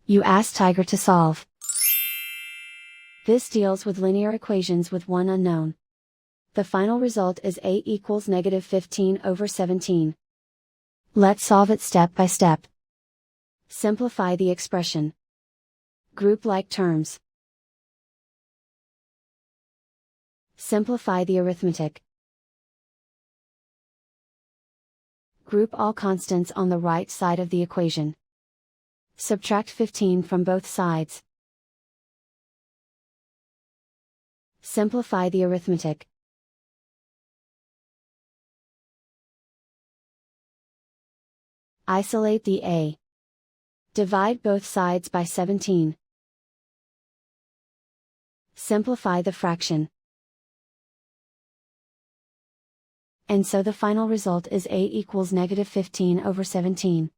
You ask Tiger to solve. This deals with linear equations with one unknown. The final result is 8 equals -15/17. Let's solve it step by step. Simplify the expression. Group like terms. Simplify the arithmetic. Group all constants on the right side of the equation. Subtract 15 from both sides. Simplify the arithmetic. Isolate the a. Divide both sides by 17. Simplify the fraction. And so the final result is 8 equals -15/17.